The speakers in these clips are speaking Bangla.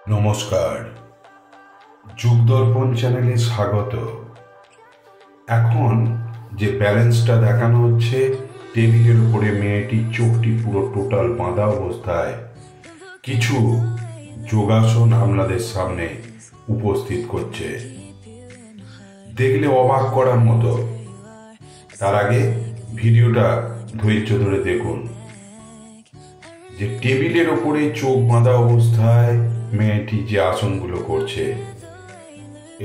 নমস্কার, যুগদর্পণ চ্যানেলে স্বাগত। এখন যে ব্যালেন্সটা দেখানো হচ্ছে, টেবিলের উপরে মেয়েটির চোখটি পুরো টোটাল বাঁধা অবস্থায় কিছু যোগাসন আপনাদের সামনে উপস্থিত করছে, দেখলে অবাক করার মতো। তার আগে ভিডিওটা ধৈর্য ধরে দেখুন যে টেবিলের ওপরে চোখ বাঁধা অবস্থায় মেয়েটি যে আসনগুলো করছে,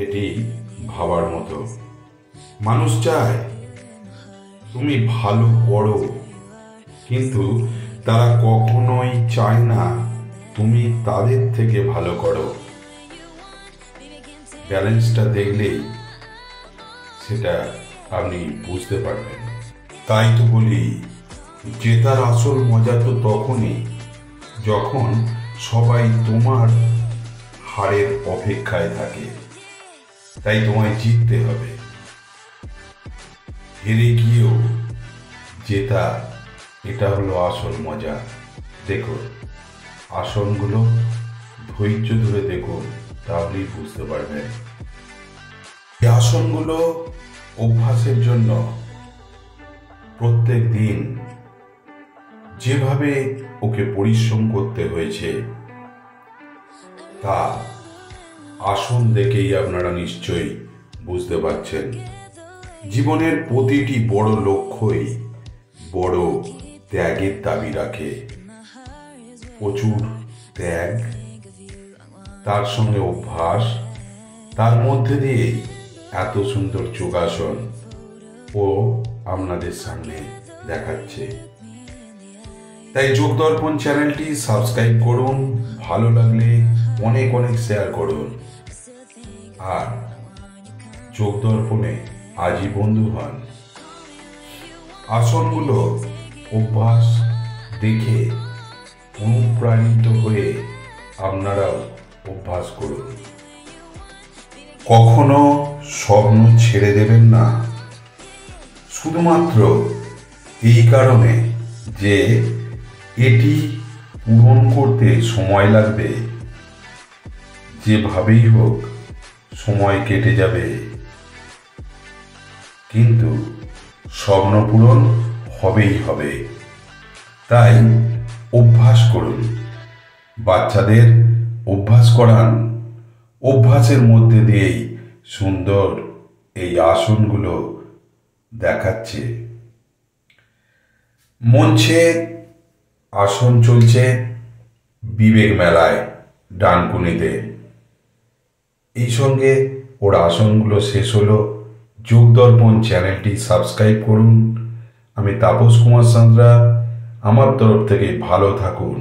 এটি ভাবার মতো। মানুষ চায় তুমি ভালো করো, কিন্তু তারা কখনোই চায় না তুমি তাদের থেকে ভালো করো। ব্যালেন্সটা দেখলেই সেটা আপনি বুঝতে পারবেন। তাই তো বলি, জেতার আসল মজা তো তখনই যখন সবাই তোমার হারের অপেক্ষায় থাকে। তাই তোমায় জিততে হবে। হেরে গিয়েও জেতা, এটা হলো আসল মজা। দেখুন আসনগুলো, ধৈর্য ধরে দেখুন, তাহলেই বুঝতে পারবেন। এই আসনগুলো অভ্যাসের জন্য প্রত্যেক দিন যেভাবে ওকে পরিশ্রম করতে হয়েছে, তা আসন দেখেই আপনারা নিশ্চয়ই বুঝতে পারছেন। জীবনের প্রতিটি বড় লক্ষ্যই বড় ত্যাগের দাবি রাখে। প্রচুর ত্যাগ, তার সঙ্গে অভ্যাস, তার মধ্যে দিয়েই এত সুন্দর যোগাসন ও আপনাদের সামনে দেখাচ্ছে। তাই যোগদর্পণ চ্যানেলটি সাবস্ক্রাইব করুন, ভালো লাগলে অনেক অনেক শেয়ার করুন, আর যোগদর্পণে আজই বন্ধু হন। আসনগুলো অভ্যাস দেখে অনুপ্রাণিত হয়ে আপনারাও অভ্যাস করুন। কখনো স্বপ্ন ছেড়ে দেবেন না, শুধুমাত্র এই কারণে যে এটি পূরণ করতে সময় লাগবে। যেভাবেই হোক সময় কেটে যাবে, কিন্তু স্বপ্ন পূরণ হবেই হবে। তাই অভ্যাস করুন, বাচ্চাদের অভ্যাস করান। অভ্যাসের মধ্যে দিয়েই সুন্দর এই আসনগুলো দেখাচ্ছে। মঞ্চে আসন চলছে বিবেক মেলায় ডানকুনিতে। এই সঙ্গে ওর আসনগুলো শেষ হলো। যোগদর্পণ চ্যানেলটি সাবস্ক্রাইব করুন। আমি তাপস কুমার সান্দ্রা, আমার তরফ থেকে ভালো থাকুন।